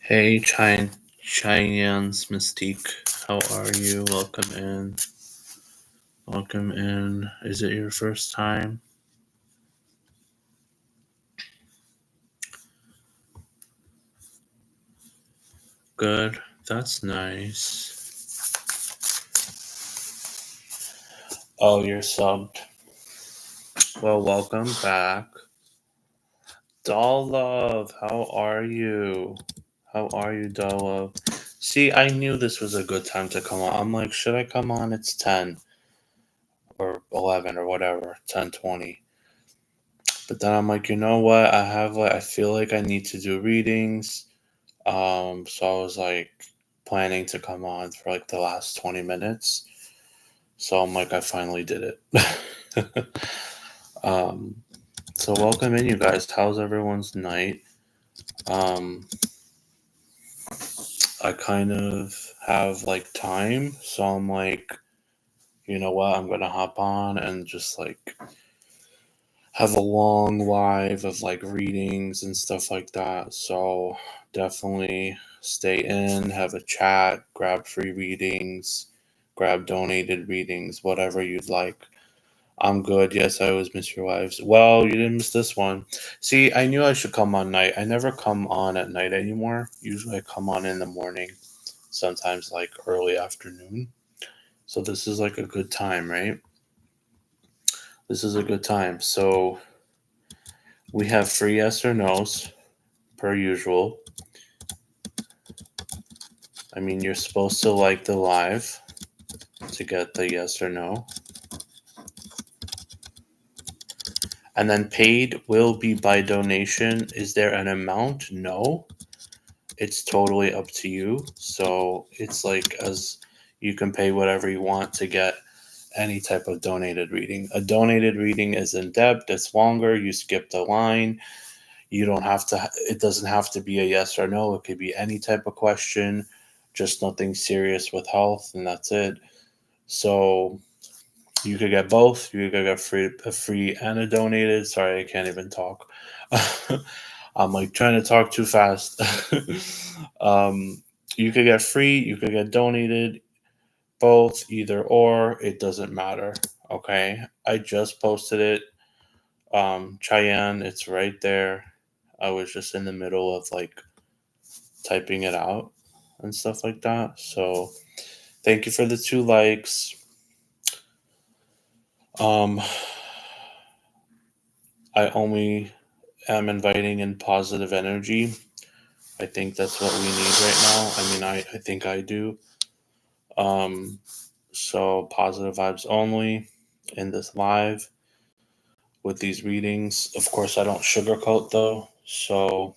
Hey, Cheyenne's Mystique. How are you? Welcome in. Welcome in. Is it your first time? Good. That's nice. Oh, you're subbed. Well, welcome back. Doll Love, how are you? How are you, Doll Love? See, I knew this was a good time to come on. I'm like, should I come on? It's 10 or 11 or whatever, 10:20. But then I'm like, you know what? I feel like I need to do readings. So I was like planning to come on for like the last 20 minutes. So I'm like, I finally did it. um, so welcome in, you guys. How's everyone's night? Um, I kind of have like time, so I'm like, you know what? I'm gonna hop on and just like have a long live of like readings and stuff like that. So definitely stay in, have a chat, grab free readings, grab donated readings, whatever you'd like. I'm good. Yes, I always miss your wives. Well, you didn't miss this one. See, I knew I should come on night. I never come on at night anymore. Usually I come on in the morning, sometimes like early afternoon. So this is like a good time, right? This is a good time. So we have free yes or no's per usual. I mean, you're supposed to like the live to get the yes or no. And then paid will be by donation. Is there an amount? No. It's totally up to you. So it's like as you can pay whatever you want to get any type of donated reading. A donated reading is in depth, it's longer, you skip the line. You don't have to, it doesn't have to be a yes or no. It could be any type of question, just nothing serious with health, and that's it. So you could get both. You could get a free and a donated. Sorry, I can't even talk. I'm like trying to talk too fast. You could get free. You could get donated. Both, either or. It doesn't matter. Okay. I just posted it. Cheyenne, it's right there. I was just in the middle of like typing it out and stuff like that. So thank you for the 2 likes. Um, I only am inviting in positive energy. I think that's what we need right now. I mean, I think I do. Um, so positive vibes only in this live with these readings. Of course, I don't sugarcoat though. So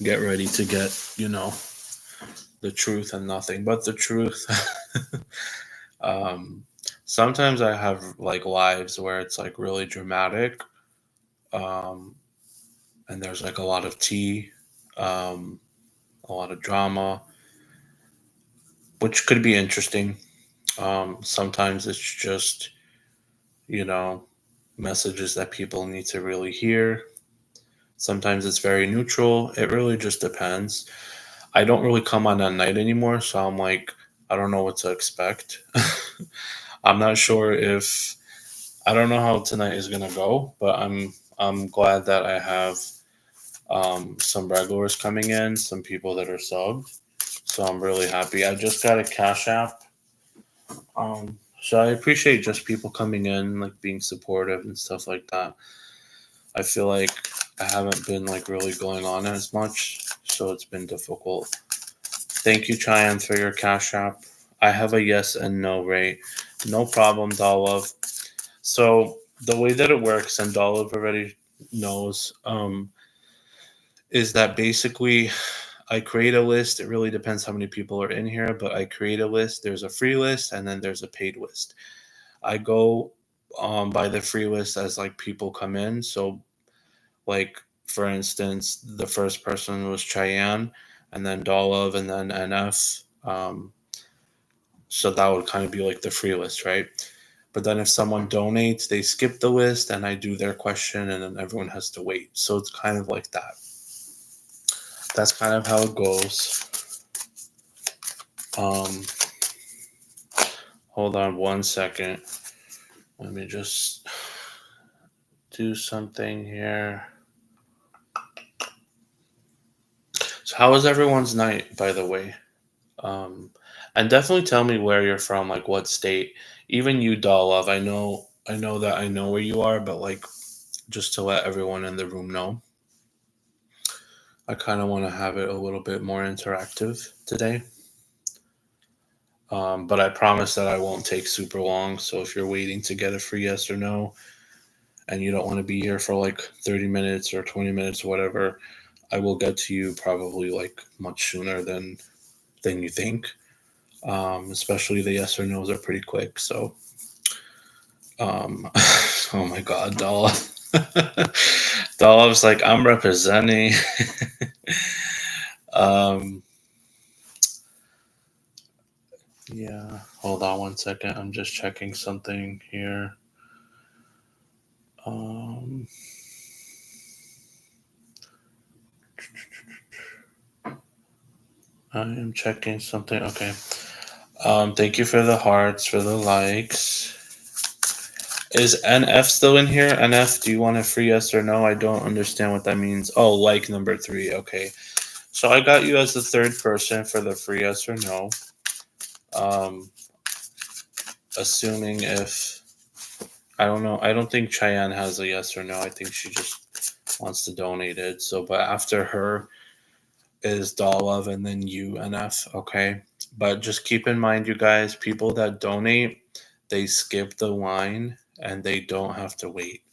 get ready to get, the truth and nothing but the truth. um, Sometimes I have like lives where it's like really dramatic. Um, and there's like a lot of tea, um, a lot of drama, which could be interesting. Sometimes it's just, you know, messages that people need to really hear. Sometimes it's very neutral. It really just depends. I don't really come on at night anymore, so I'm like, I don't know what to expect. I'm not sure if I don't know how tonight is gonna go, but I'm glad that I have some regulars coming in, some people that are subbed. So I'm really happy. I just got a Cash App. So I appreciate just people coming in, like being supportive and stuff like that. I feel like I haven't been like really going on as much, so it's been difficult. Thank you, Cheyenne, for your Cash App. I have a yes and no rate. No problem, Dolov. So the way that it works, and Dolov already knows, is that basically I create a list. It really depends how many people are in here, but I create a list. There's a free list and then there's a paid list. I go by the free list as like people come in. So, like for instance, the first person was Cheyenne, and then Dolov, and then NF. So that would kind of be like the free list, right? But then if someone donates, they skip the list, and I do their question, and then everyone has to wait. So it's kind of like that. that's kind of how it goes. Hold on 1 second. Let me just do something here. So how was everyone's night, by the way? And definitely tell me where you're from, like what state. Even you, doll love. I know that I know where you are, but like just to let everyone in the room know, I kind of want to have it a little bit more interactive today. But I promise that I won't take super long. So if you're waiting to get a free yes or no, and you don't want to be here for like 30 minutes or 20 minutes or whatever, I will get to you probably like much sooner than you think. Especially the yes or no's are pretty quick. So, oh my God, Doll. Doll was like, I'm representing. um, yeah, hold on 1 second. I'm just checking something here. Um, I am checking something. Okay. Thank you for the hearts, for the likes. Is NF still in here? NF, do you want a free yes or no? I don't understand what that means. Oh, like number 3. Okay. So I got you as the third person for the free yes or no. Assuming if I don't know, I don't think Cheyenne has a yes or no. I think she just wants to donate it. So, but after her is Doll Love and then you, NF. Okay. But just keep in mind, you guys, people that donate, they skip the line and they don't have to wait.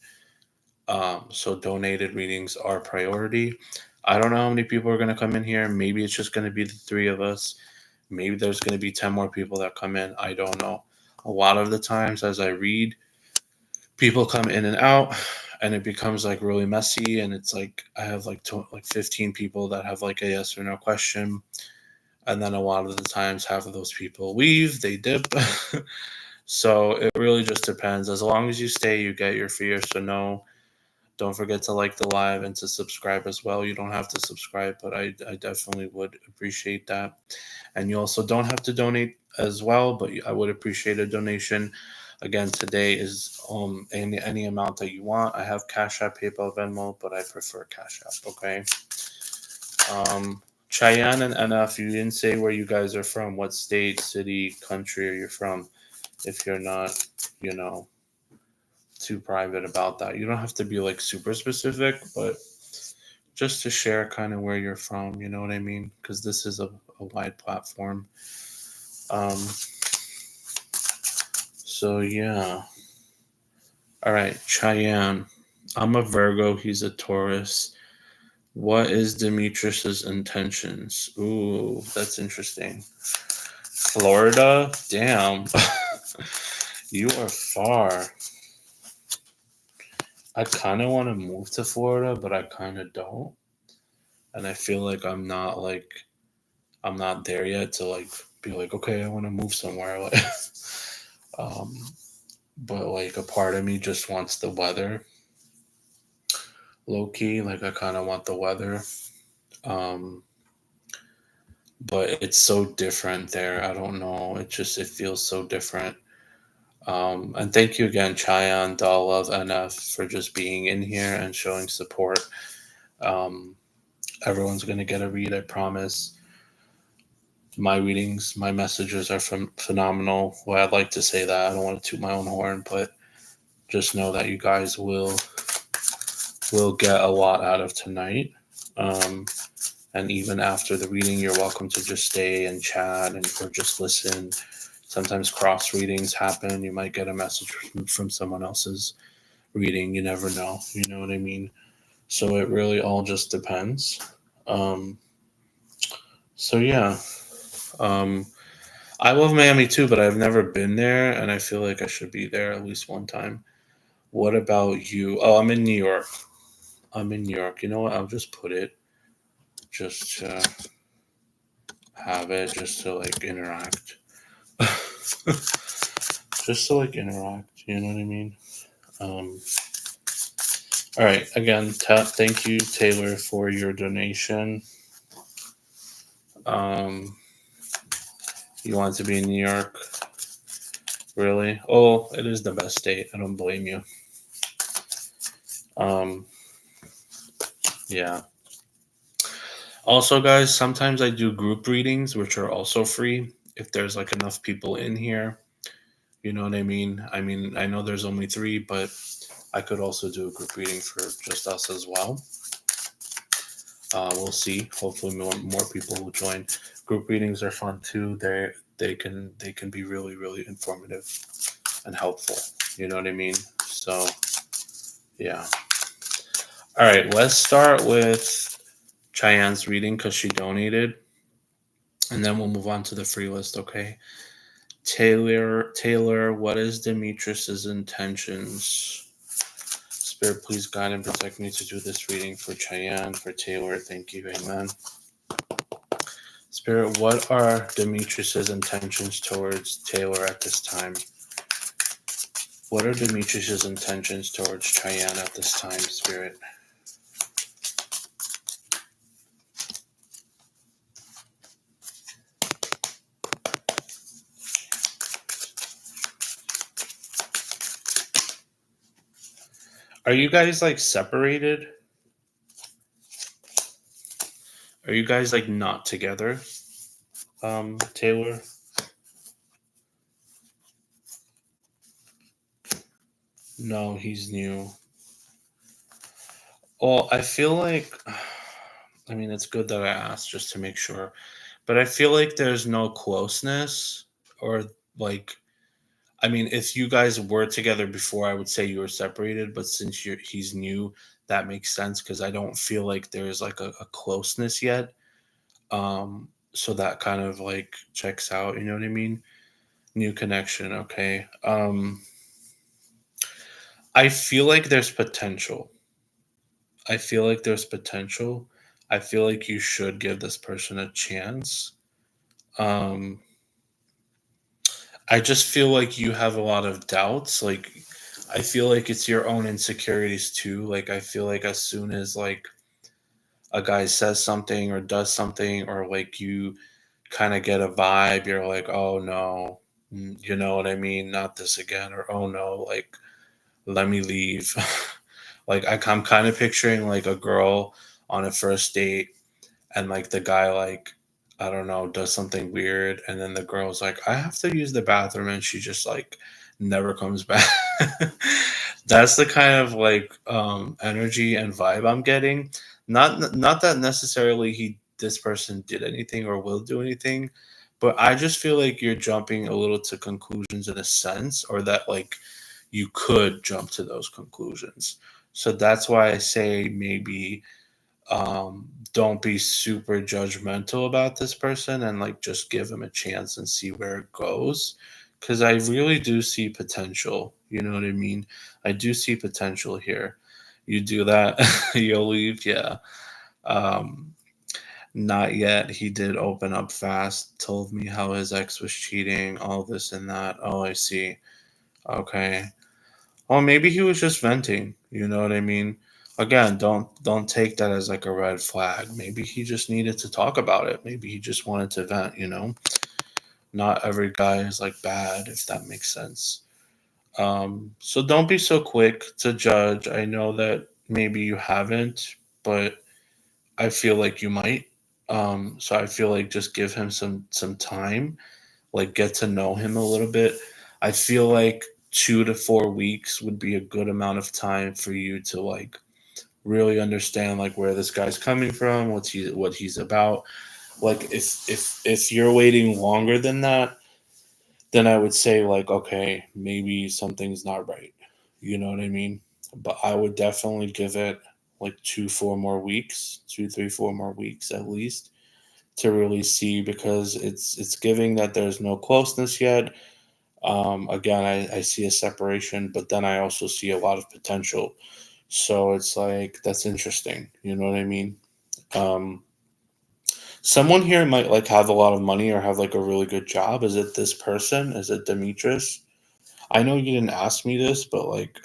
So donated readings are priority. I don't know how many people are going to come in here. Maybe it's just going to be the 3 of us. Maybe there's going to be 10 more people that come in. I don't know. A lot of the times as I read, people come in and out and it becomes like really messy, and it's like I have like 15 people that have like a yes or no question, and then a lot of the times half of those people leave, they dip. So it really just depends. As long as you stay, you get your free yes or no. Don't forget to like the live and to subscribe as well. You don't have to subscribe, but I definitely would appreciate that. And you also don't have to donate as well, but I would appreciate a donation. Again, today is any amount that you want. I have Cash App, PayPal, Venmo, but I prefer Cash App. Okay. Cheyenne and NF, you didn't say where you guys are from. What state, city, country are you from? If you're not, you know, too private about that. You don't have to be like super specific, but just to share kind of where you're from, you know what I mean? Because this is a wide platform. Um, so yeah. All right, Cheyenne. I'm a Virgo. He's a Taurus. What is Demetrius's intentions? Ooh, that's interesting. Florida? Damn. You are far. I kind of want to move to Florida, but I kind of don't. And I feel like I'm not there yet to like be like, okay, I want to move somewhere. Like, um, but like a part of me just wants the weather. Low key, like I kind of want the weather. Um, but it's so different there. I don't know. It feels so different. And thank you again, Cheyenne, Doll Love, NF, for just being in here and showing support. Um, everyone's gonna get a read, I promise. My readings, my messages are phenomenal. Well, I'd like to say that. I don't want to toot my own horn, but just know that you guys will get a lot out of tonight. Um, and even after the reading, you're welcome to just stay and chat and or just listen. Sometimes cross readings happen. You might get a message from someone else's reading. You never know. You know what I mean? So it really all just depends. Um, so yeah. Um, I love Miami too, but I've never been there, and I feel like I should be there at least one time. What about you? Oh, I'm in New York. I'm in New York. You know what? I'll just put it just to have it, just to like interact. Just to like interact. You know what I mean? Um, all right. Again, thank you, Taylor, for your donation. Um, you want to be in New York? Really? Oh, it is the best state. I don't blame you. Um, yeah. Also, guys, sometimes I do group readings, which are also free if there's like enough people in here. You know what I mean? I mean, I know there's only three, but I could also do a group reading for just us as well. We'll see. Hopefully, more people will join. Group readings are fun too. They can be really really informative and helpful. You know what I mean? So yeah. All right. Let's start with Cheyenne's reading because she donated, and then we'll move on to the free list. Okay. Taylor, what is Demetrius's intentions? Spirit, please guide and protect me to do this reading for Cheyenne, for Taylor. Thank you. Amen. Spirit, what are Demetrius's intentions towards Taylor at this time? What are Demetrius's intentions towards Cheyenne at this time, Spirit? Are you guys like separated? Are you guys like not together? Taylor? No, he's new. Well, I feel like I mean it's good that I asked just to make sure. But I feel like there's no closeness or like I mean, if you guys were together before, I would say you were separated. But since he's new, that makes sense because I don't feel like there's like a closeness yet. So that kind of like checks out. You know what I mean? New connection. Okay. I feel like there's potential. I feel like there's potential. I feel like you should give this person a chance. Um, I just feel like you have a lot of doubts. Like, I feel like it's your own insecurities too. Like, I feel like as soon as like a guy says something or does something, or like you kind of get a vibe, you're like, oh no, you know what I mean? Not this again, or oh no, like let me leave. Like, I'm kind of picturing like a girl on a first date and like the guy like I don't know does something weird and then the girl's like I have to use the bathroom and she just like never comes back. That's the kind of like energy and vibe I'm getting. Not that necessarily he this person did anything or will do anything, but I just feel like you're jumping a little to conclusions in a sense, or that like you could jump to those conclusions. So that's why I say maybe don't be super judgmental about this person and like just give him a chance and see where it goes. Because I really do see potential. You know what I mean? I do see potential here. You do that, you'll leave. Yeah. Um, Not yet. He did open up fast, told me how his ex was cheating, all this and that. Oh, I see. Okay. Well, maybe he was just venting. You know what I mean? Again, don't take that as like a red flag. Maybe he just needed to talk about it. Maybe he just wanted to vent. Not every guy is like bad, if that makes sense. So don't be so quick to judge. I know that maybe you haven't, but I feel like you might. So I feel like just give him some time, like get to know him a little bit. I feel like 2 to 4 weeks would be a good amount of time for you to like really understand like where this guy's coming from, what he's about. Like if you're waiting longer than that, then I would say like okay, maybe something's not right. You know what I mean? But I would definitely give it like 2 4 more weeks, 2 3 4 more weeks at least to really see because it's giving that there's no closeness yet. Again, I see a separation, but then I also see a lot of potential. So it's like that's interesting. You know what I mean? Um, Someone here might like have a lot of money or have like a really good job. Is it this person? Is it Demetrius? I know you didn't ask me this, but like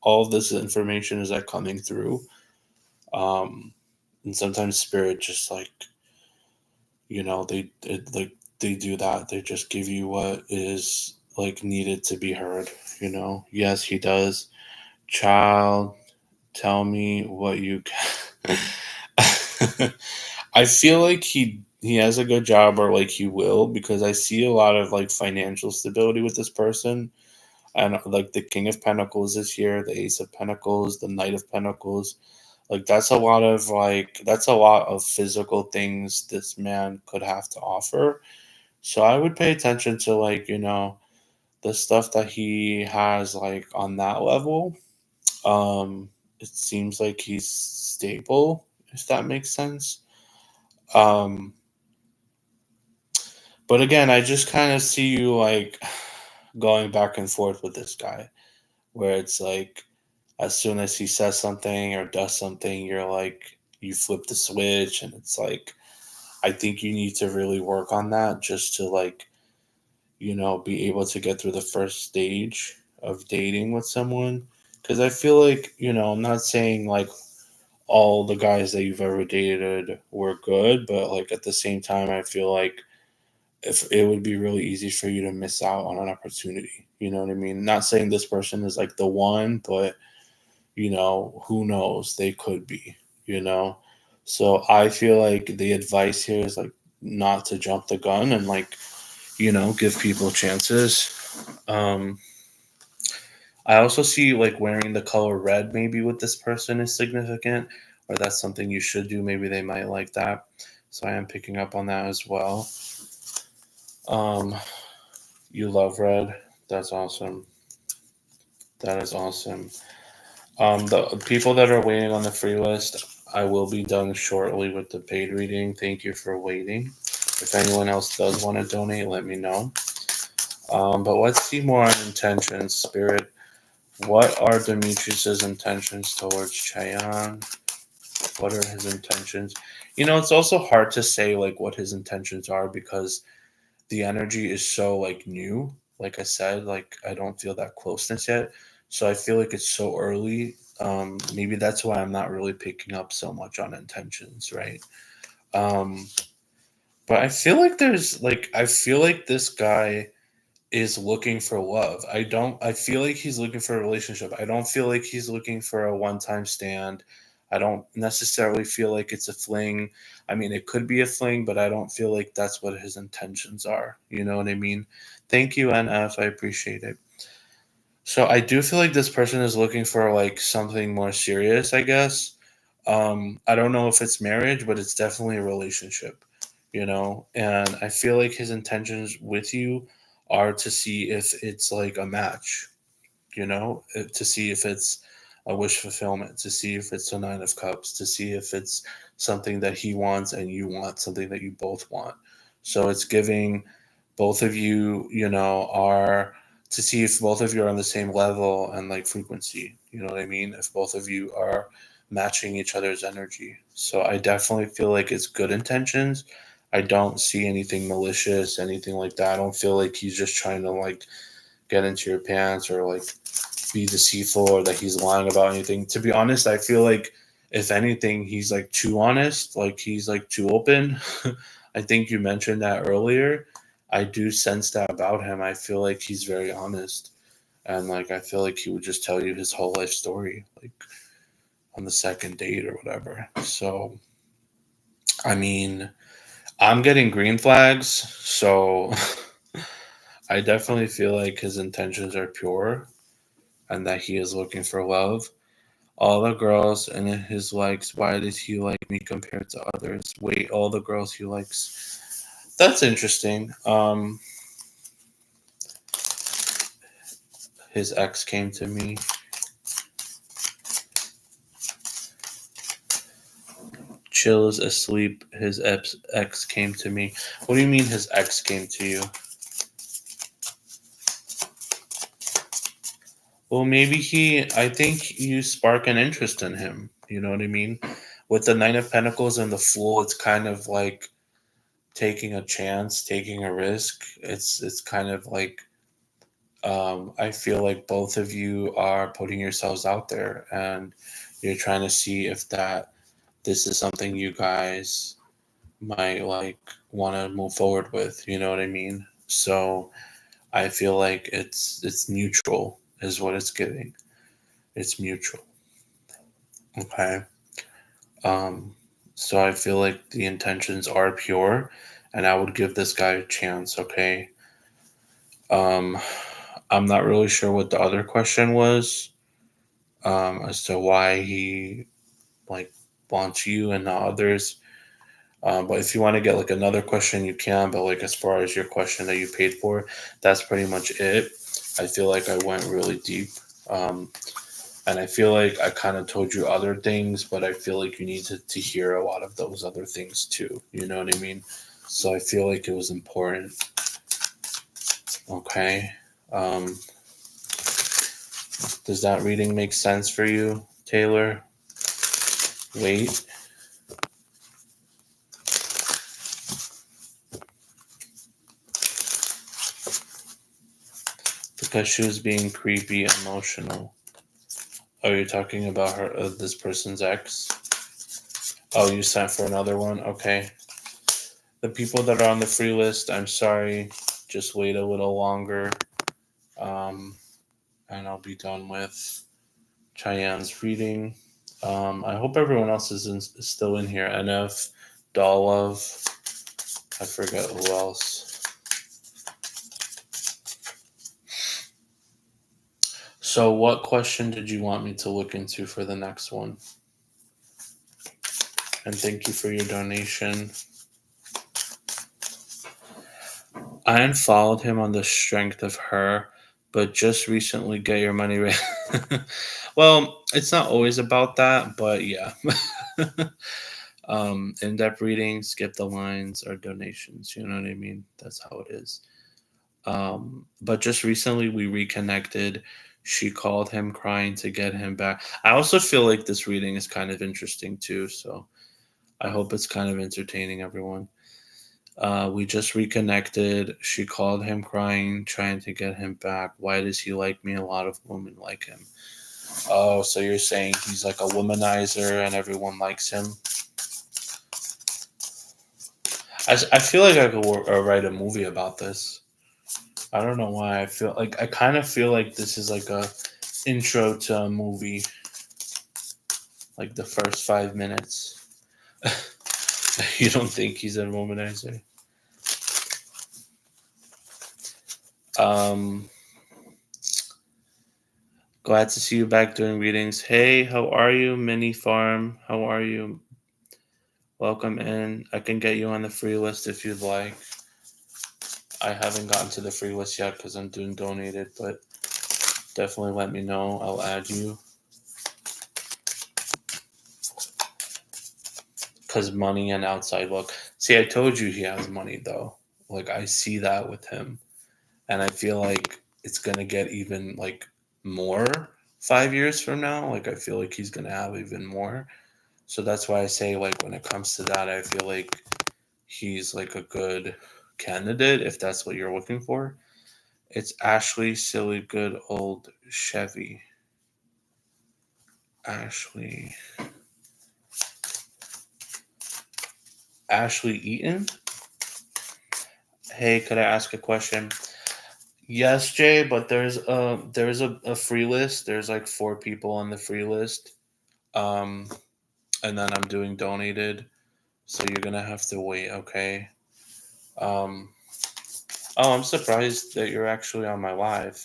all of this information is like coming through. Um, and sometimes spirit just like like they do that. They just give you what is like needed to be heard. Yes, he does. Child, tell me what you can. I feel like he has a good job, or like he will, because I see a lot of like financial stability with this person. And like the King of Pentacles is here, the Ace of Pentacles, the Knight of Pentacles. Like that's a lot of physical things this man could have to offer. So I would pay attention to like, the stuff that he has like on that level. It seems like he's stable, if that makes sense. Um but again, I just kind of see you like going back and forth with this guy, where it's like as soon as he says something or does something, you're like, you flip the switch, and it's like, I think you need to really work on that just to like, be able to get through the first stage of dating with someone. Because I feel like, I'm not saying like all the guys that you've ever dated were good, but like at the same time, I feel like if it would be really easy for you to miss out on an opportunity. You know what I mean? Not saying this person is like the one, but who knows? They could be, you know? So I feel like the advice here is like not to jump the gun and like, give people chances. Um, I also see like wearing the color red maybe with this person is significant, or that's something you should do. Maybe they might like that. So I am picking up on that as well. Um, you love red. That's awesome. That is awesome. The people that are waiting on the free list, I will be done shortly with the paid reading. Thank you for waiting. If anyone else does want to donate, let me know. But let's see more on intentions, Spirit. What are Demetrius's intentions towards Chayan? What are his intentions? It's also hard to say like what his intentions are because the energy is so like new. Like I said, like I don't feel that closeness yet. So I feel like it's so early. Maybe that's why I'm not really picking up so much on intentions, right? Um, but I feel like this guy is looking for love. I feel like he's looking for a relationship. I don't feel like he's looking for a one-time stand. I don't necessarily feel like it's a fling. I mean, it could be a fling, but I don't feel like that's what his intentions are. You know what I mean? Thank you, NF. I appreciate it. So I do feel like this person is looking for like something more serious, I guess. I don't know if it's marriage, but it's definitely a relationship, and I feel like his intentions with you are to see if it's like a match, to see if it's a wish fulfillment, to see if it's a Nine of Cups, to see if it's something that he wants and you want, something that you both want. So it's giving both of you, are to see if both of you are on the same level and like frequency. You know what I mean? If both of you are matching each other's energy. So I definitely feel like it's good intentions. I don't see anything malicious, anything like that. I don't feel like he's just trying to like get into your pants or like be deceitful or that he's lying about anything. To be honest, I feel like if anything, he's like too honest, like he's like too open. I think you mentioned that earlier. I do sense that about him. I feel like he's very honest. And like I feel like he would just tell you his whole life story, like on the second date or whatever. So I mean, I'm getting green flags, so I definitely feel like his intentions are pure and that he is looking for love. All the girls and his likes, why does he like me compared to others? Wait, all the girls he likes. That's interesting. His ex came to me. Chill is asleep. His ex came to me. What do you mean his ex came to you? Well, maybe I think you spark an interest in him. You know what I mean? With the Nine of Pentacles and the Fool, it's kind of like taking a chance, taking a risk. It's kind of like I feel like both of you are putting yourselves out there and you're trying to see if this is something you guys might like want to move forward with. You know what I mean? So I feel like it's mutual is what it's giving. It's mutual. Okay. Um, so I feel like the intentions are pure, and I would give this guy a chance. Okay. Um, I'm not really sure what the other question was, as to why he like wants you and not others. But if you want to get like another question, you can. But like as far as your question that you paid for, that's pretty much it. I feel like I went really deep. Um, and I feel like I kind of told you other things, but I feel like you need to hear a lot of those other things too. You know what I mean? So I feel like it was important. Okay. Um, does that reading make sense for you, Taylor? Wait. Because she was being creepy, emotional. Oh, you're talking about her, this person's ex? Oh, you sent for another one? Okay. The people that are on the free list, I'm sorry. Just wait a little longer. Um, and I'll be done with Cheyenne's reading. I hope everyone else is still in here. NF, Dollove, I forget who else. So, what question did you want me to look into for the next one? And thank you for your donation. I unfollowed him on the strength of her, but just recently get your money right. Well, it's not always about that, but yeah. In-depth reading, skip the lines, or donations. You know what I mean? That's how it is. But just recently we reconnected. She called him crying to get him back. I also feel like this reading is kind of interesting too, so I hope it's kind of entertaining everyone. We just reconnected. She called him crying, trying to get him back. Why does he like me? A lot of women like him. Oh, so you're saying he's like a womanizer and everyone likes him? I feel like I could write a movie about this. I don't know why. I kind of feel like this is like a intro to a movie, like the first 5 minutes. You don't think he's a womanizer? Um, Glad to see you back doing readings. Hey, how are you, Mini Farm? How are you? Welcome in. I can get you on the free list if you'd like. I haven't gotten to the free list yet because I'm doing donated, but definitely let me know. I'll add you. Because money and outside look. See, I told you he has money, though. Like, I see that with him. And I feel like it's going to get even, like, more 5 years from now. Like, I feel like he's going to have even more. So that's why I say, like, when it comes to that, I feel like he's, like, a good candidate if that's what you're looking for. It's Ashley, silly, good old Chevy. Ashley. Ashley Eaton? Hey, could I ask a question? Yes, Jay, but there's a free list. There's like 4 people on the free list. Um, and then I'm doing donated, so you're gonna have to wait, okay? Um, oh, I'm surprised that you're actually on my live.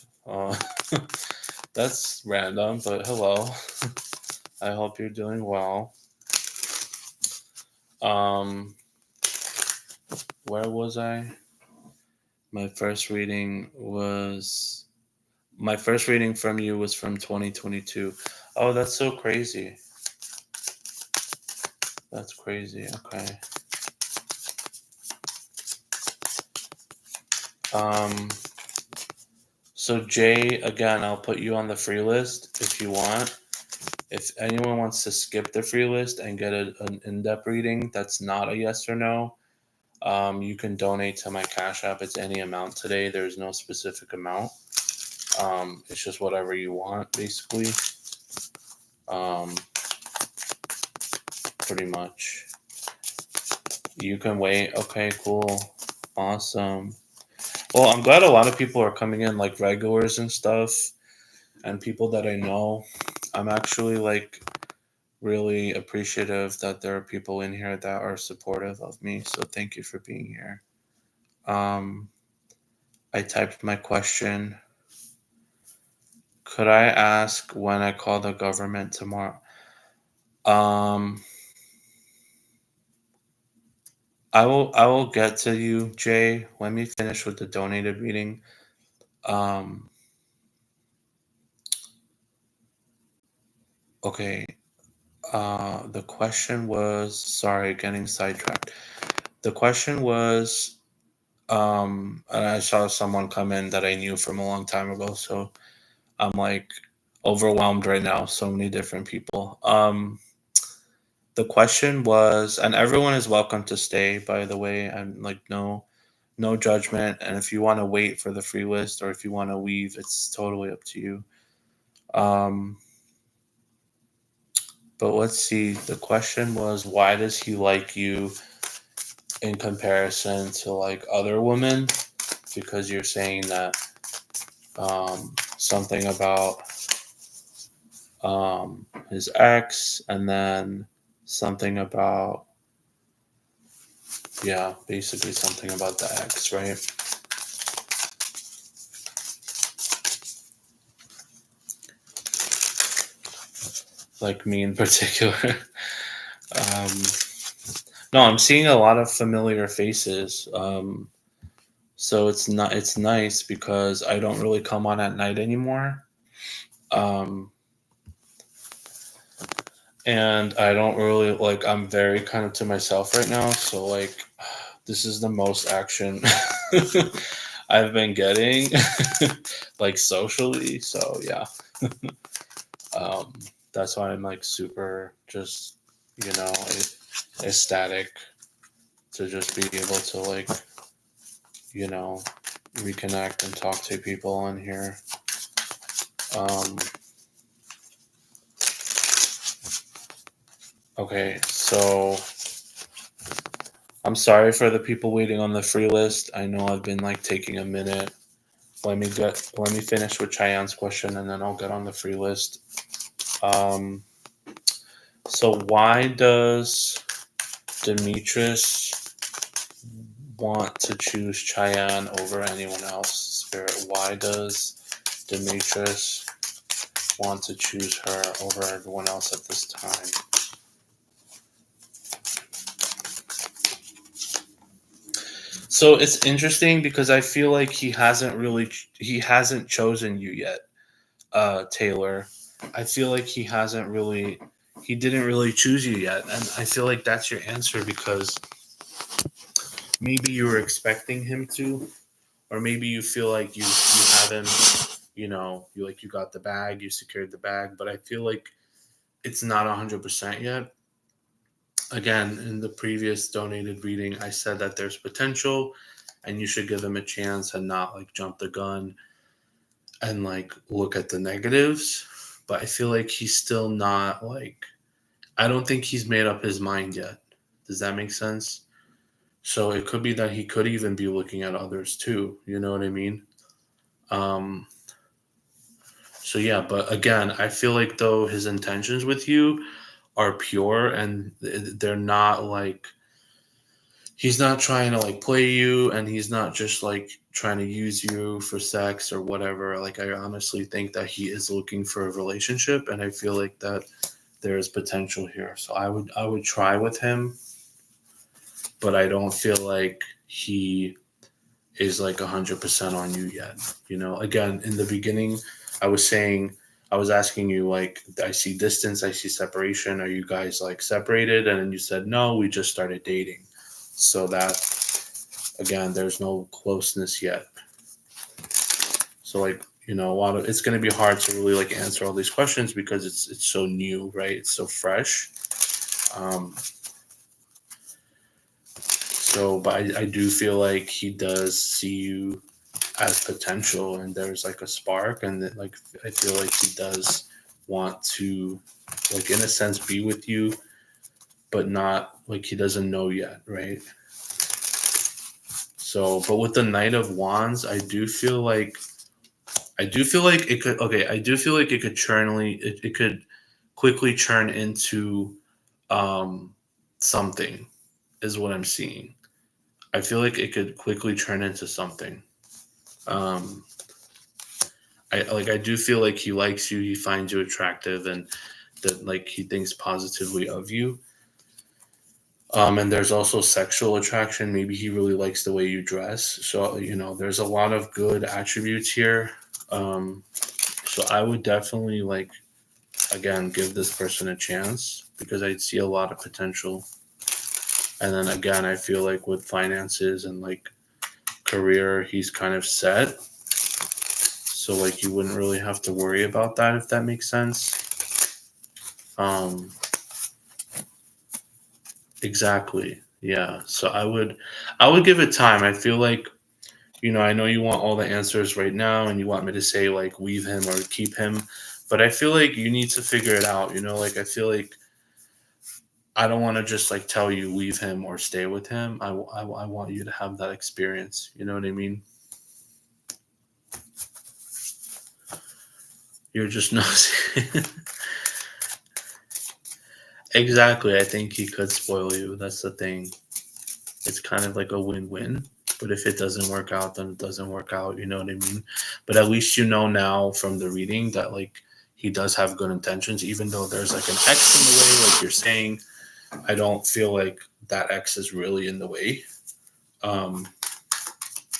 That's random, but hello. I hope you're doing well. Um, where was I? My first reading was My first reading from you was from 2022. Oh, that's so crazy. That's crazy. Okay. Um, so Jay, again, I'll put you on the free list if you want. If anyone wants to skip the free list and get an in-depth reading that's not a yes or no, you can donate to my Cash App. It's any amount today. There's no specific amount. It's just whatever you want, basically. Um, Pretty much. You can wait. Okay, cool. Awesome. Well, I'm glad a lot of people are coming in, like regulars and stuff, and people that I know. I'm actually like really appreciative that there are people in here that are supportive of me. So thank you for being here. Um, I typed my question. Could I ask when I call the government tomorrow? Um, I will get to you, Jay. Let me finish with the donated reading. Um, okay. The question was, sorry, getting sidetracked. The question was, and I saw someone come in that I knew from a long time ago, so I'm like overwhelmed right now. So many different people. The question was, and everyone is welcome to stay, by the way. I'm like no judgment. And if you want to wait for the free list or if you want to leave, it's totally up to you. Um, but let's see. The question was, why does he like you in comparison to like other women? Because you're saying that something about his ex, and then something about, yeah, basically something about the ex, right? Like me in particular. um, no, I'm seeing a lot of familiar faces. So it's nice because I don't really come on at night anymore. Um, and I don't really like, I'm very kind of to myself right now, so like this is the most action I've been getting like socially. So yeah. um that's why I'm like super just, you know, ecstatic to just be able to like, you know, reconnect and talk to people on here. um okay, so I'm sorry for the people waiting on the free list. I know I've been like taking a minute. Let me finish with Cheyenne's question and then I'll get on the free list. Um, so why does Demetrius want to choose Cheyenne over anyone else? Spirit, why does Demetrius want to choose her over everyone else at this time? So it's interesting because I feel like he hasn't chosen you yet, Taylor. I feel like he didn't really choose you yet, and I feel like that's your answer because maybe you were expecting him to, or maybe you feel like you haven't, you know, you got the bag, you secured the bag, but I feel like it's not 100% yet. Again, in the previous donated reading, I said that there's potential, and you should give him a chance and not like jump the gun and like look at the negatives. But I feel like he's still not like, I don't think he's made up his mind yet. Does that make sense? So it could be that he could even be looking at others too. You know what I mean? Um, so yeah, but again, I feel like though his intentions with you are pure and they're not like, he's not trying to like play you, and he's not just like trying to use you for sex or whatever. Like I honestly think that he is looking for a relationship, and I feel like that there is potential here. So I would try with him, but I don't feel like he is like 100% on you yet. You know, again, in the beginning, I was saying, I was asking you, like, I see distance, I see separation. Are you guys like separated? And then you said, no, we just started dating. So that, again, there's no closeness yet. So, like, you know, it's going to be hard to really like answer all these questions because it's so new, right? It's so fresh. Um, so, but I do feel like he does see you as potential, and there's like a spark, and that like I feel like he does want to, like in a sense, be with you but not like he doesn't know yet, right? So, but with the Knight of Wands, I do feel like it could okay, I do feel like it could quickly churn into um something is what I'm seeing. I feel like it could quickly turn into something. Um I do feel like he likes you, he finds you attractive, and that like he thinks positively of you. And there's also sexual attraction. Maybe he really likes the way you dress. So, there's a lot of good attributes here. Um, so I would definitely like again give this person a chance because I see a lot of potential. And then again, I feel like with finances and like career, he's kind of set. So like you wouldn't really have to worry about that if that makes sense. Um, exactly. Yeah. So I would give it time. I feel like I know you want all the answers right now and you want me to say like leave him or keep him, but I feel like you need to figure it out. Like I feel like I don't want to just like tell you leave him or stay with him. I want you to have that experience. You know what I mean? You're just not. Exactly. I think he could spoil you. That's the thing. It's kind of like a win-win. But if it doesn't work out, then it doesn't work out. You know what I mean? But at least you know now from the reading that like he does have good intentions, even though there's like an X in the way, like you're saying. I don't feel like that X is really in the way. Um,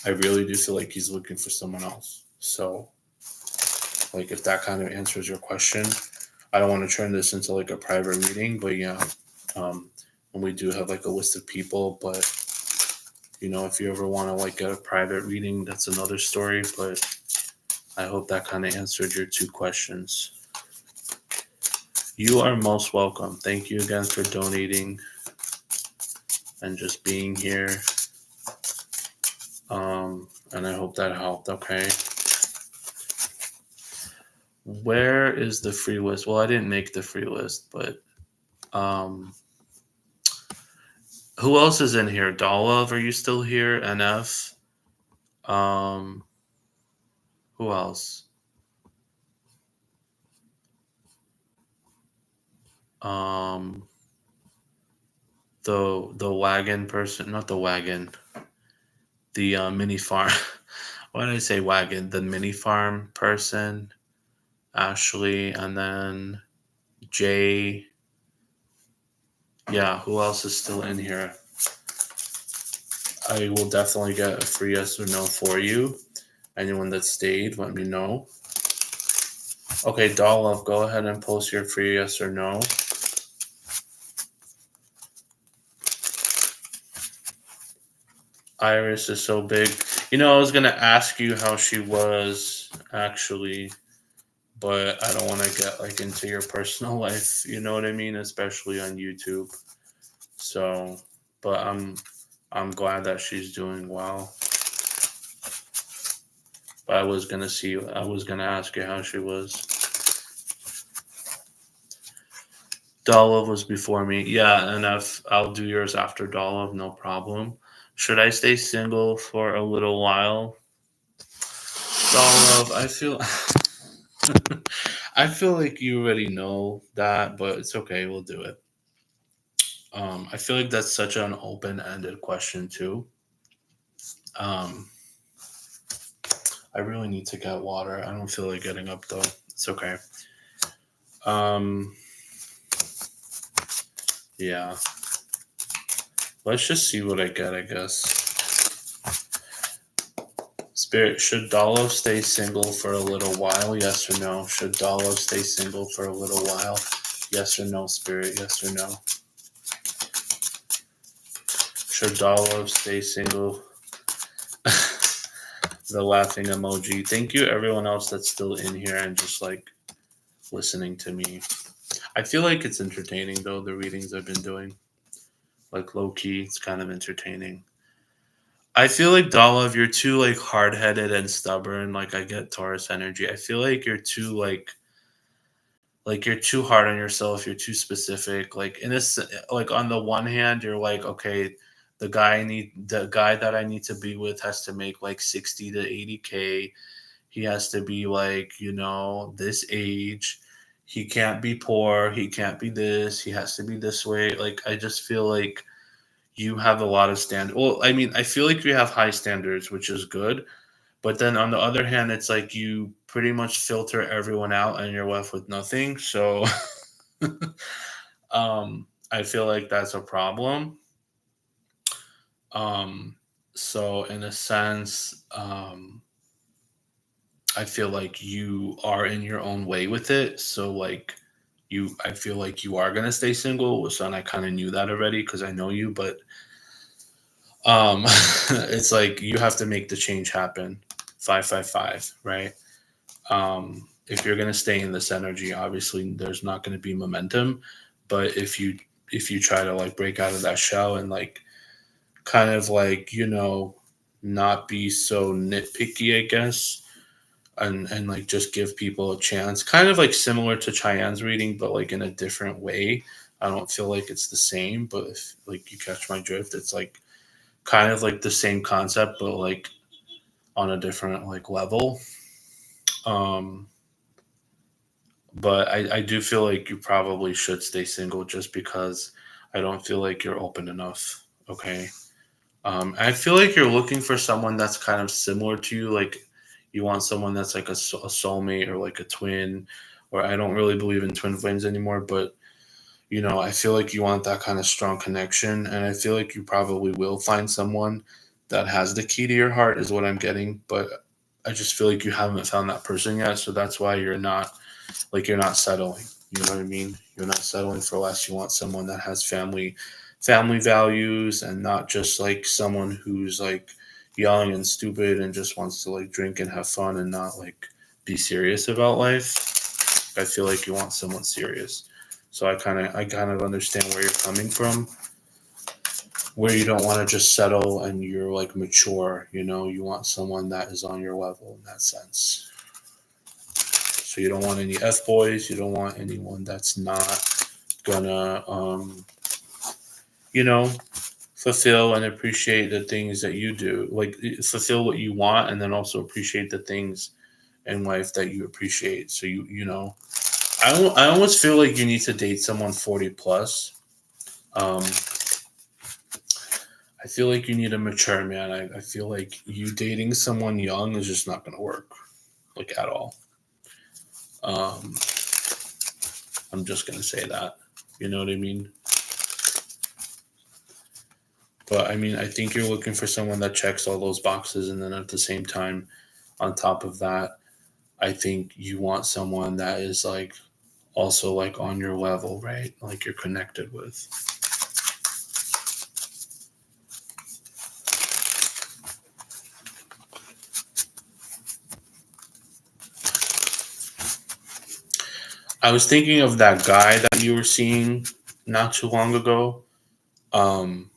I really do feel like he's looking for someone else. So, like, if that kind of answers your question, I don't want to turn this into like a private meeting, but yeah, um, and we do have like a list of people, but if you ever want to like get a private reading, that's another story. But I hope that kind of answered your two questions. You are most welcome. Thank you again for donating and just being here. And I hope that helped. Okay. Where is the free list? Well, I didn't make the free list, but um, who else is in here? Dolov, are you still here? NF. Um, who else? Um, the wagon person, not the wagon, the mini farm. Why did I say wagon? The mini farm person, Ashley, and then Jay. Yeah, who else is still in here? I will definitely get a free yes or no for you. Anyone that stayed, let me know. Okay, Dolph, go ahead and post your free yes or no. Iris is so big. I was gonna ask you how she was actually, but I don't want to get like into your personal life. You know what I mean, especially on YouTube. So, but I'm glad that she's doing well. But I was gonna ask you how she was. Dolov was before me. Yeah, and I'll do yours after Dolov, no problem. Should I stay single for a little while? Dolov, I feel I feel like you already know that, but it's okay, we'll do it. I feel like that's such an open-ended question too. Um, I really need to get water. I don't feel like getting up though. It's okay. Um, yeah. Let's just see what I get, I guess. Spirit, should Dolov stay single for a little while? Yes or no? Should Dolov stay single for a little while? Yes or no, Spirit? Yes or no? Should Dolov stay single? The laughing emoji. Thank you, everyone else that's still in here and just like listening to me. I feel like it's entertaining though, the readings I've been doing. Like low key, it's kind of entertaining. I feel like Dolov, you're too like hard headed and stubborn. Like I get Taurus energy. I feel like you're too like you're too hard on yourself, you're too specific. Like in this, like on the one hand, you're like, okay, the guy that I need to be with has to make like 60 to 80K. He has to be like, this age. He can't be poor. He can't be this. He has to be this way. Like, I just feel like you have a lot of Well, I mean, I feel like you have high standards, which is good. But then on the other hand, it's like you pretty much filter everyone out and you're left with nothing. So I feel like that's a problem. Um, so in a sense, I feel like you are in your own way with it. So like I feel like you are gonna stay single. So and I kind of knew that already because I know you, but it's like you have to make the change happen. 555, right? If you're gonna stay in this energy, obviously there's not gonna be momentum. But if you try to like break out of that shell and like kind of like not be so nitpicky, I guess, and like just give people a chance, kind of like similar to Cheyenne's reading, but like in a different way. I don't feel like it's the same, but if like you catch my drift, it's like kind of like the same concept, but like on a different like level. Um, but I do feel like you probably should stay single just because I don't feel like you're open enough. Okay. I feel like you're looking for someone that's kind of similar to you. Like you want someone that's like a soulmate or like a twin, or I don't really believe in twin flames anymore, but I feel like you want that kind of strong connection. And I feel like you probably will find someone that has the key to your heart, is what I'm getting. But I just feel like you haven't found that person yet. So that's why you're not settling. You know what I mean? You're not settling for less. You want someone that has family values and not just like someone who's like young and stupid and just wants to like drink and have fun and not like be serious about life. I feel like you want someone serious. So I kind of understand where you're coming from, where you don't want to just settle and you're like mature, you want someone that is on your level in that sense. So you don't want any F boys, you don't want anyone that's not gonna you know, fulfill and appreciate the things that you do. Like fulfill what you want and then also appreciate the things in life that you appreciate. So I almost feel like you need to date someone 40 plus. Um, I feel like you need a mature man. I feel like you dating someone young is just not going to work, like at all. Um, I'm just going to say that. You know what I mean? But I mean, I think you're looking for someone that checks all those boxes. And then at the same time, on top of that, I think you want someone that is like also like on your level, right? Like you're connected with. I was thinking of that guy that you were seeing not too long ago. Um,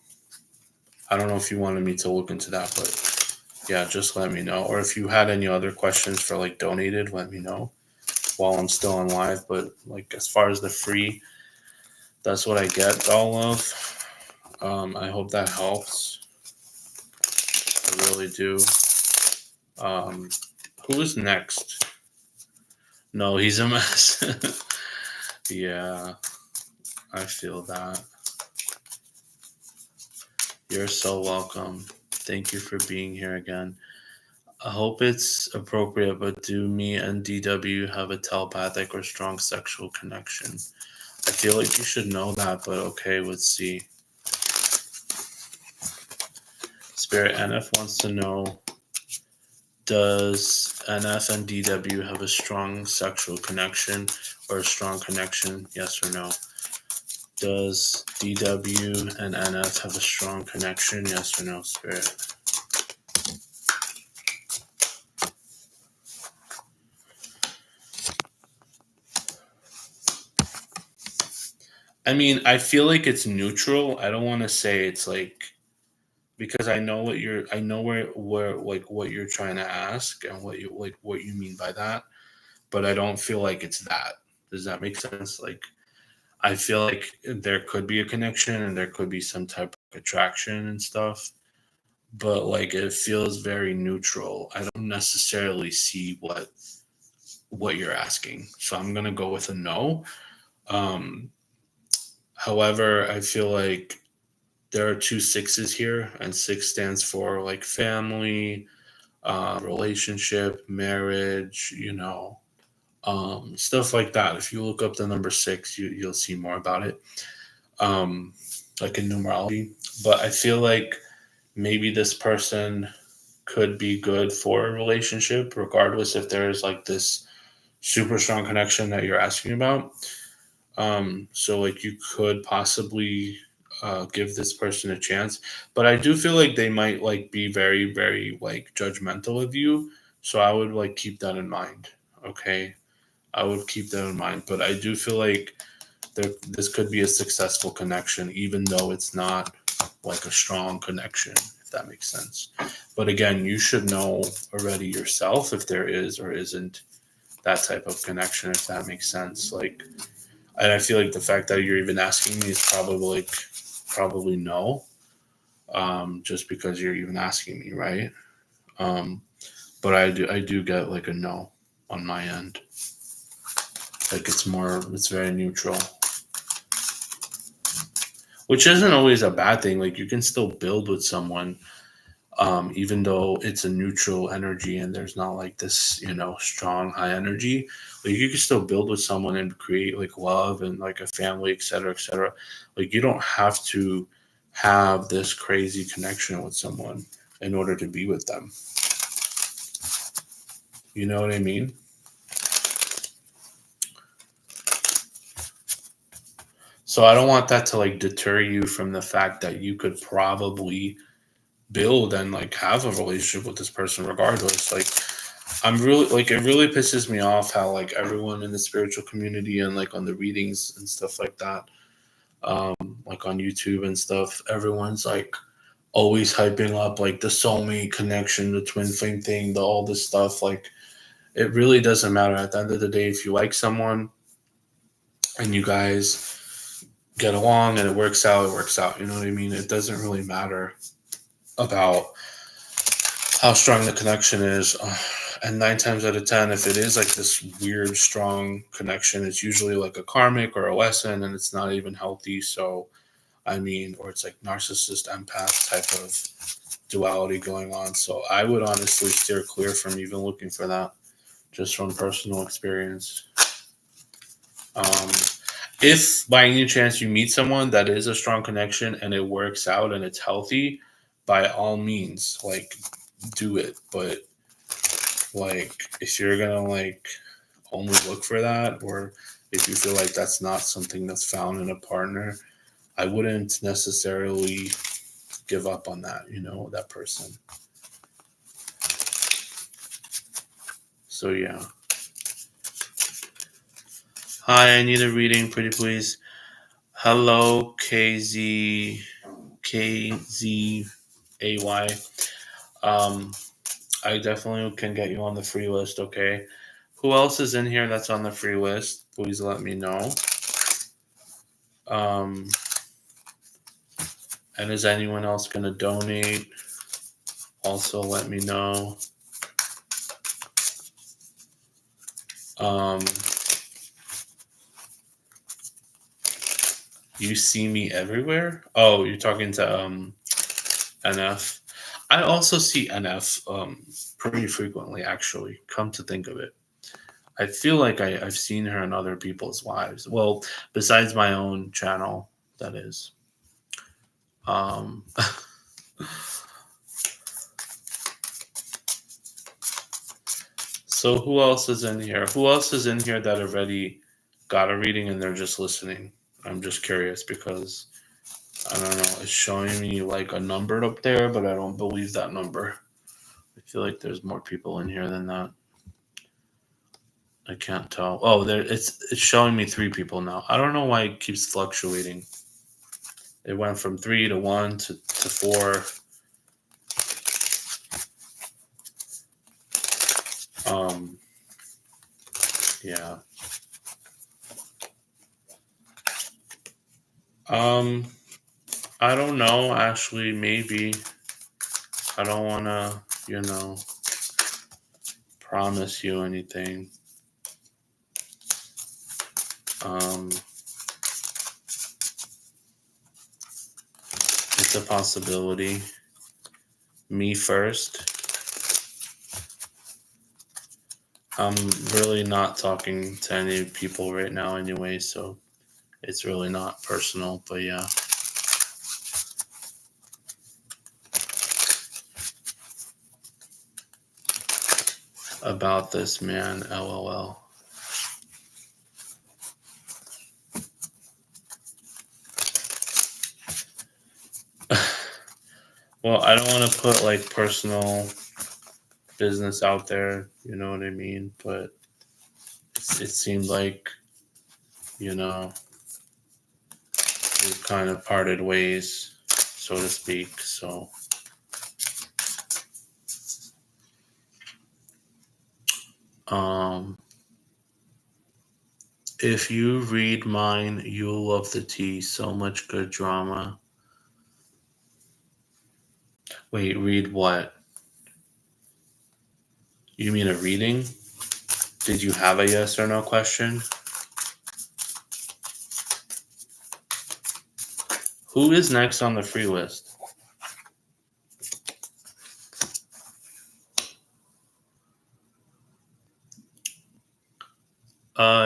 I don't know if you wanted me to look into that, but yeah, just let me know. Or if you had any other questions for like donated, let me know while I'm still on live. But like as far as the free, that's what I get all of. I hope that helps. I really do. Um, who is next? No, he's a mess. Yeah, I feel that. You're so welcome. Thank you for being here again. I hope it's appropriate, but do me and DW have a telepathic or strong sexual connection? I feel like you should know that, but okay, let's see. Spirit NF wants to know, does NF and DW have a strong sexual connection or a strong connection? Yes or no? Does DW and NF have a strong connection? Yes or no, Spirit? I mean, I feel like it's neutral. I don't want to say it's like, because I know where like what you're trying to ask and what you mean by that, but I don't feel like it's that. Does that make sense? Like, I feel like there could be a connection and there could be some type of attraction and stuff, but like it feels very neutral. I don't necessarily see what you're asking. So I'm gonna go with a no. Um, However, I feel like there are two sixes here, and six stands for like family, relationship, marriage, stuff like that. If you look up the number six, you'll see more about it, um, like in numerology. But I feel like maybe this person could be good for a relationship, regardless if there's like this super strong connection that you're asking about. So like you could possibly give this person a chance, but I do feel like they might like be very, very like judgmental of you. So I would like keep that in mind. Okay, I would keep that in mind. But I do feel like this could be a successful connection, even though it's not like a strong connection, if that makes sense. But again, you should know already yourself if there is or isn't that type of connection, if that makes sense. Like, and I feel like the fact that you're even asking me is probably no, just because you're even asking me, right? Um, but I do get like a no on my end. Like it's very neutral, which isn't always a bad thing. Like you can still build with someone, even though it's a neutral energy and there's not like this, strong high energy. Like you can still build with someone and create like love and like a family, et cetera, et cetera. Like you don't have to have this crazy connection with someone in order to be with them. You know what I mean? So I don't want that to like deter you from the fact that you could probably build and like have a relationship with this person regardless. Like I'm really like it really pisses me off how like everyone in the spiritual community and like on the readings and stuff like that, um, like on YouTube and stuff, everyone's like always hyping up like the soulmate connection, the twin flame thing, the all this stuff. Like it really doesn't matter at the end of the day if you like someone and you guys get along and it works out, it works out. You know what I mean? It doesn't really matter about how strong the connection is. And nine times out of 10, if it is like this weird, strong connection, it's usually like a karmic or a lesson and it's not even healthy. So, I mean, or it's like narcissist empath type of duality going on. So, I would honestly steer clear from even looking for that just from personal experience. Um, if by any chance you meet someone that is a strong connection and it works out and it's healthy, by all means, like do it. But like if you're gonna like only look for that, or if you feel like that's not something that's found in a partner, I wouldn't necessarily give up on that, that person. So yeah. Hi, I need a reading, pretty please. Hello, KZAY. Um, I definitely can get you on the free list, okay? Who else is in here that's on the free list? Please let me know. Um, and is anyone else going to donate? Also, let me know. Um, you see me everywhere? Oh, you're talking to NF. I also see NF pretty frequently, actually, come to think of it. I feel like I've seen her in other people's lives. Well, besides my own channel, that is. Um, so who else is in here? Who else is in here that already got a reading and they're just listening? I'm just curious because I don't know. It's showing me like a number up there, but I don't believe that number. I feel like there's more people in here than that. I can't tell. Oh, there it's showing me 3 people now. I don't know why it keeps fluctuating. It went from 3 to 1 to 4. Um, yeah. Um, I don't know. Actually, maybe I don't want to, promise you anything. Um, it's a possibility. Me first. I'm really not talking to any people right now anyway, so it's really not personal, but yeah. About this man, LOL. Well, I don't want to put like personal business out there, you know what I mean? But it seemed like, you know, we kind of parted ways, so to speak. So, um, if you read mine, you'll love the tea. So much good drama. Wait, read what? You mean a reading? Did you have a yes or no question? Who is next on the free list?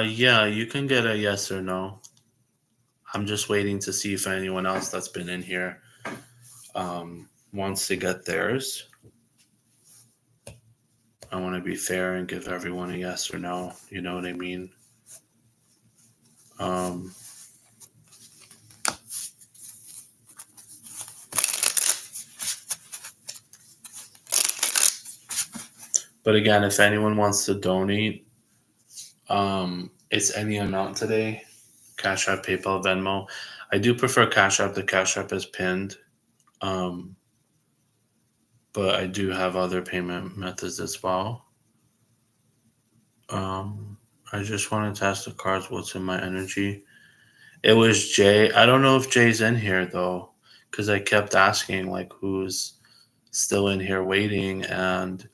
Yeah, you can get a yes or no. I'm just waiting to see if anyone else that's been in here wants to get theirs. I want to be fair and give everyone a yes or no. You know what I mean? Um, but again, if anyone wants to donate, it's any amount today. Cash App, PayPal, Venmo. I do prefer Cash App. The Cash App is pinned. Um, but I do have other payment methods as well. Um, I just wanted to ask the cards what's in my energy. It was Jay. I don't know if Jay's in here though, because I kept asking like who's still in here waiting, and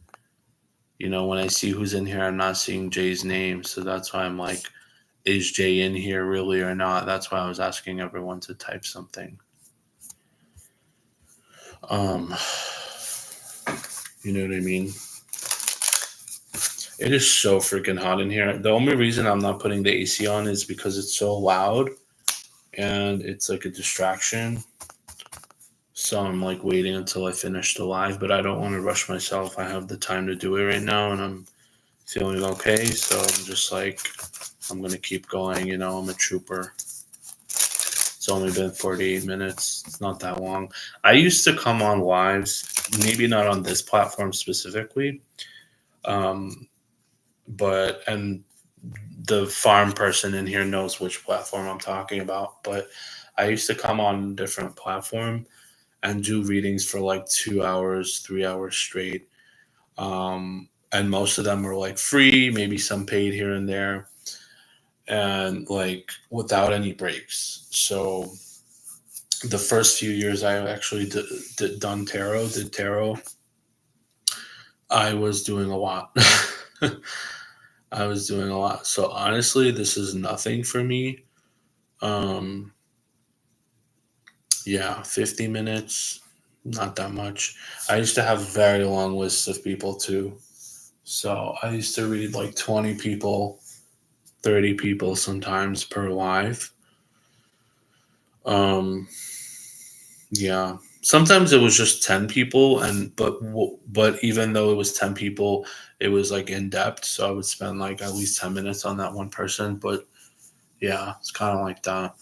when I see who's in here, I'm not seeing Jay's name, so that's why I'm like, is Jay in here really or not? That's why I was asking everyone to type something. Um, you know what I mean? It is so freaking hot in here. The only reason I'm not putting the AC on is because it's so loud and it's like a distraction. So I'm like waiting until I finish the live, but I don't want to rush myself. I have the time to do it right now and I'm feeling okay. So I'm just like, I'm going to keep going. I'm a trooper. It's only been 48 minutes. It's not that long. I used to come on lives, maybe not on this platform specifically, um, and the farm person in here knows which platform I'm talking about. But I used to come on a different platform and do readings for like 2 hours, 3 hours straight. And most of them were like free, maybe some paid here and there, and like without any breaks. So the first few years I actually did tarot, I was doing a lot. I was doing a lot. So honestly, this is nothing for me. Um, yeah, 50 minutes, not that much. I used to have very long lists of people too. So I used to read like 20 people, 30 people sometimes per live. Um, yeah. Sometimes it was just 10 people but even though it was 10 people, it was like in depth, so I would spend like at least 10 minutes on that one person, but yeah, it's kind of like that.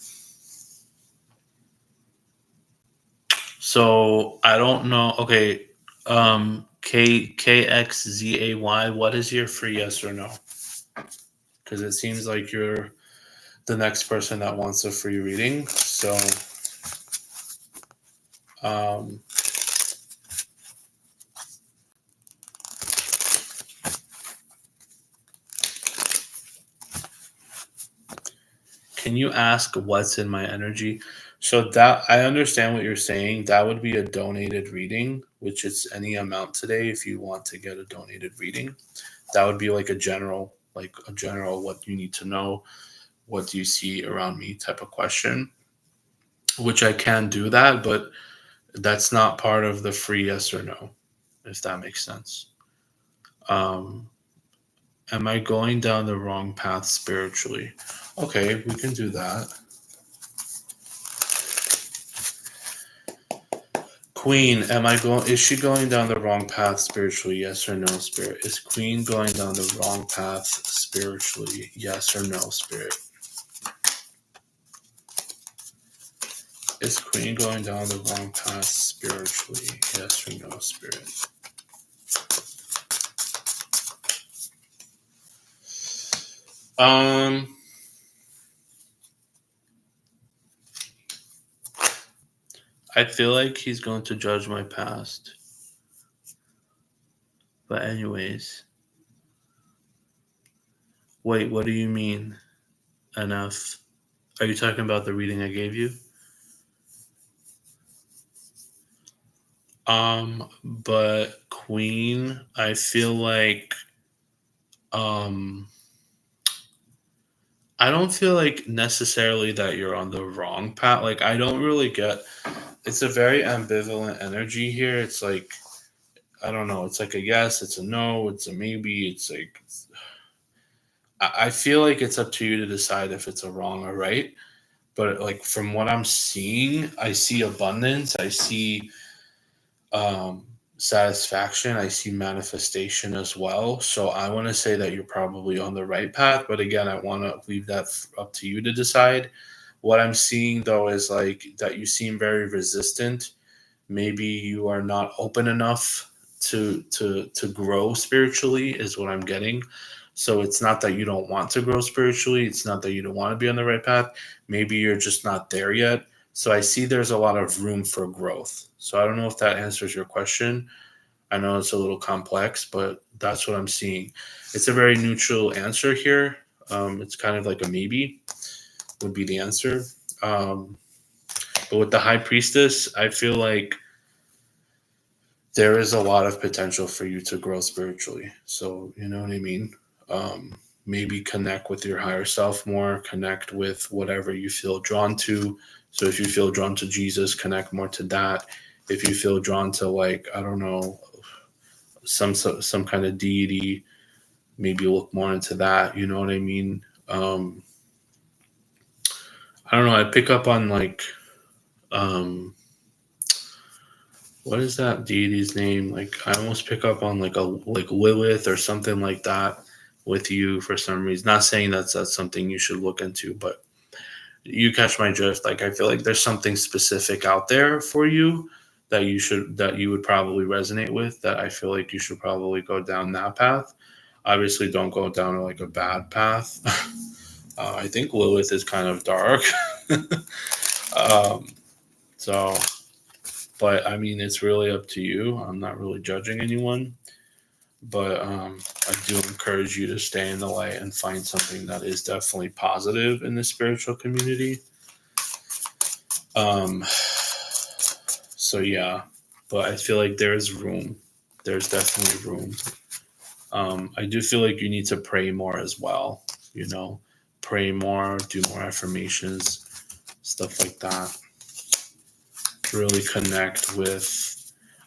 So I don't know. Okay, KXZAY, what is your free yes or no? Because it seems like you're the next person that wants a free reading. So, um, can you ask what's in my energy? So that I understand what you're saying. That would be a donated reading, which is any amount today if you want to get a donated reading. That would be like a general what you need to know, what do you see around me type of question, which I can do that, but that's not part of the free yes or no, if that makes sense. Um, am I going down the wrong path spiritually? Okay, we can do that. Queen, am I going? Is she going down the wrong path spiritually? Yes or no, spirit? Is Queen going down the wrong path spiritually? Yes or no, spirit? Is Queen going down the wrong path spiritually? Yes or no, spirit? Um, I feel like he's going to judge my past. But anyways, wait, what do you mean enough? Are you talking about the reading I gave you? But Queen, I feel like um I don't feel like necessarily that you're on the wrong path. Like I don't really get it's a very ambivalent energy here. It's like I don't know, it's like a yes, it's a no, it's a maybe, it's like I feel like it's up to you to decide if it's a wrong or right. But like from what I'm seeing, I see abundance, I see um satisfaction, I see manifestation as well. So I want to say that you're probably on the right path, but again, I want to leave that up to you to decide. What I'm seeing though is like that you seem very resistant. Maybe you are not open enough to grow spiritually is what I'm getting. So it's not that you don't want to grow spiritually, it's not that you don't want to be on the right path. Maybe you're just not there yet. So I see there's a lot of room for growth. So I don't know if that answers your question. I know it's a little complex, but that's what I'm seeing. It's a very neutral answer here. It's kind of like a maybe would be the answer. Um, but with the high priestess, I feel like there is a lot of potential for you to grow spiritually. So, you know what I mean? Maybe connect with your higher self more, connect with whatever you feel drawn to. So, if you feel drawn to Jesus, connect more to that. If you feel drawn to, like, I don't know, some kind of deity, maybe look more into that. You know what I mean? I don't know. I pick up on like, um, what is that deity's name? Like I almost pick up on like Lilith or something like that with you for some reason. Not saying that's something you should look into, but you catch my drift. Like I feel like there's something specific out there for you that you would probably resonate with. That I feel like you should probably go down that path. Obviously, don't go down like a bad path. I think Lilith is kind of dark. um, so but I mean, it's really up to you. I'm not really judging anyone, but I do encourage you to stay in the light and find something that is definitely positive in the spiritual community. Um, so yeah, but I feel like there's room. There's definitely room. I do feel like you need to pray more as well. You know, pray more, do more affirmations, stuff like that. Really connect with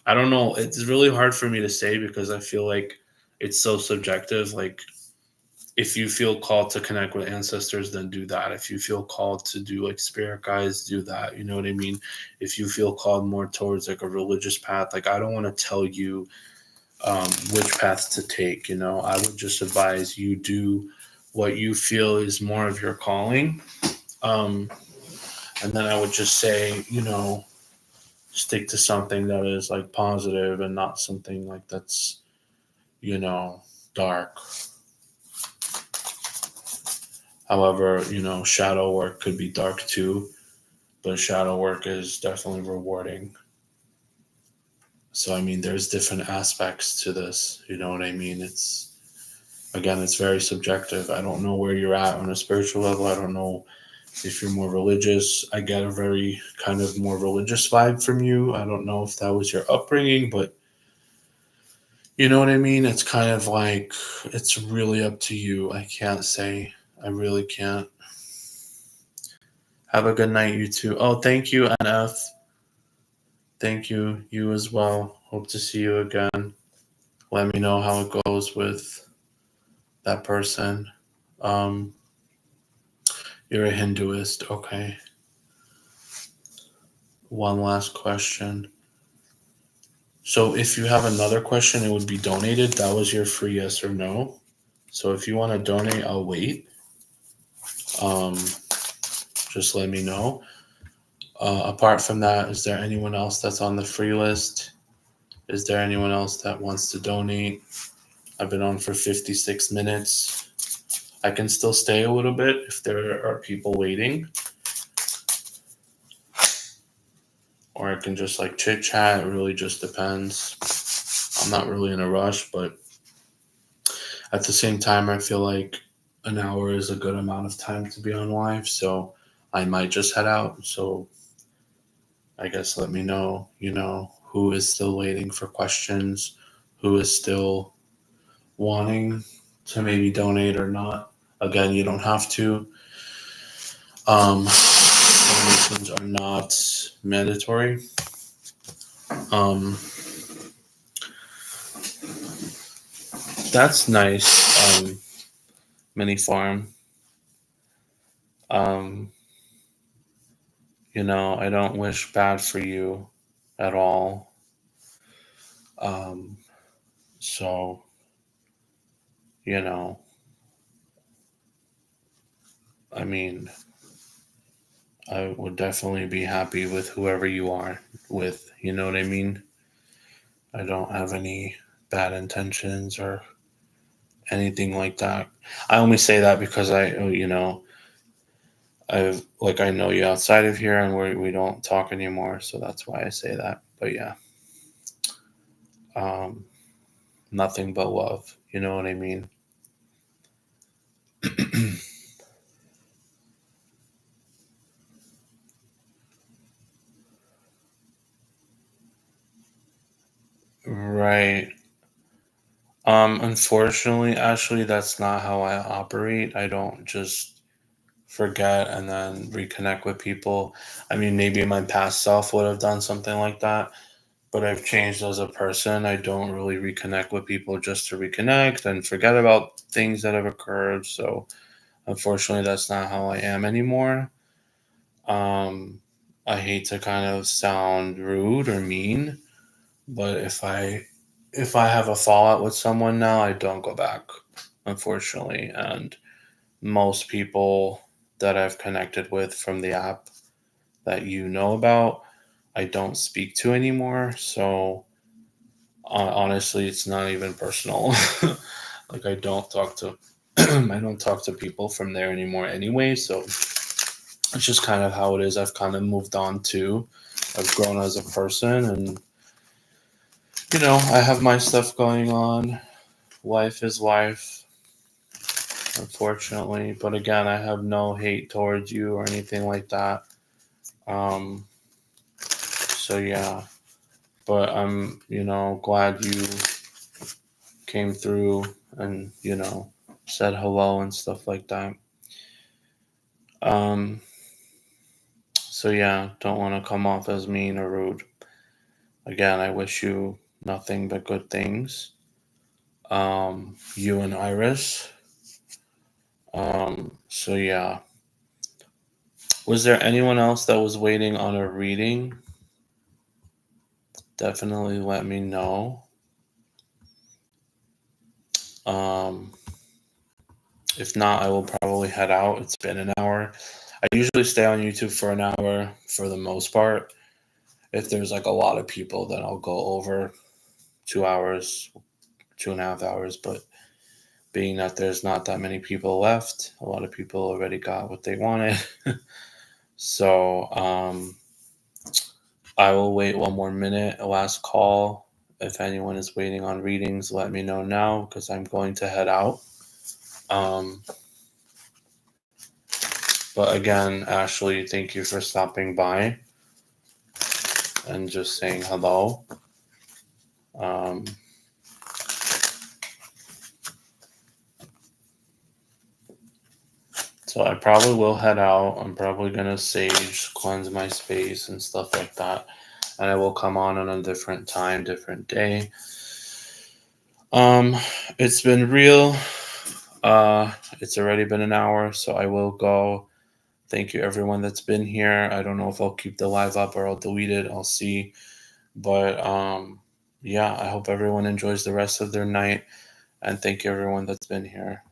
I don't know. It's really hard for me to say because I feel like it's so subjective. Like, if you feel called to connect with ancestors, then do that. If you feel called to do like spirit guides, do that. You know what I mean? If you feel called more towards like a religious path, like I don't want to tell you which path to take. You know, I would just advise you do what you feel is more of your calling. Um, and then I would just say, you know, stick to something that is like positive and not something like that's you know dark. However, you know, shadow work could be dark too, but shadow work is definitely rewarding. So I mean there's different aspects to this, you know what I mean? It's again, it's very subjective. I don't know where you're at on a spiritual level. I don't know If you're more religious, I get a very kind of more religious vibe from you. I don't know if that was your upbringing, but you know what I mean? It's kind of like, it's really up to you. I can't say. I really can't. Have a good night, you two. Oh, thank you, NF. Thank you. You as well. Hope to see you again. Let me know how it goes with that person. Um, you're a Hinduist. Okay. One last question. So if you have another question, it would be donated. That was your free yes or no. So if you want to donate, I'll wait. Um, just let me know. Apart from that, is there anyone else that's on the free list? Is there anyone else that wants to donate? I've been on for 56 minutes. I can still stay a little bit if there are people waiting. Or I can just like chit chat. It really just depends. I'm not really in a rush, but at the same time, I feel like an hour is a good amount of time to be on live. So I might just head out. So I guess let me know, who is still waiting for questions, who is still wanting to maybe donate or not. Again, you don't have to. Donations are not mandatory. Um, that's nice. Mini farm. Um, I don't wish bad for you at all. Um, so, you know, I mean, I would definitely be happy with whoever you are with. You know what I mean? I don't have any bad intentions or anything like that. I only say that because I know you outside of here and we don't talk anymore, so that's why I say that. But yeah, um, nothing but love. You know what I mean? Right. Unfortunately, Ashley, that's not how I operate. I don't just forget and then reconnect with people. I mean, maybe my past self would have done something like that, but I've changed as a person. I don't really reconnect with people just to reconnect and forget about things that have occurred. So, unfortunately, that's not how I am anymore. Um, I hate to kind of sound rude or mean, but if I have a fallout with someone now, I don't go back, unfortunately. And most people that I've connected with from the app that you know about, I don't speak to anymore. So honestly, it's not even personal. Like I don't talk to people from there anymore anyway. So it's just kind of how it is. I've kind of moved on too. I've grown as a person, and I have my stuff going on. Life is life, unfortunately. But again, I have no hate towards you or anything like that. Um, so yeah, but I'm, glad you came through and, said hello and stuff like that. Um, so yeah, don't want to come off as mean or rude. Again, I wish you nothing but good things. You and Iris. So yeah. Was there anyone else that was waiting on a reading? Definitely let me know. Um, if not, I will probably head out. It's been an hour. I usually stay on YouTube for an hour for the most part. If there's like a lot of people, then I'll go over 2 hours, 2.5 hours. But being that there's not that many people left, a lot of people already got what they wanted. So I will wait one more minute. A last call. If anyone is waiting on readings, let me know now because I'm going to head out. Um, But again, Ashley, thank you for stopping by and just saying hello. Um, so I probably will head out. I'm probably gonna sage, cleanse my space and stuff like that. And I will come on a different time, different day. Um, it's been real. It's already been an hour, so I will go. Thank you everyone that's been here. I don't know if I'll keep the live up or I'll delete it. I'll see. But yeah, I hope everyone enjoys the rest of their night. And thank you everyone that's been here.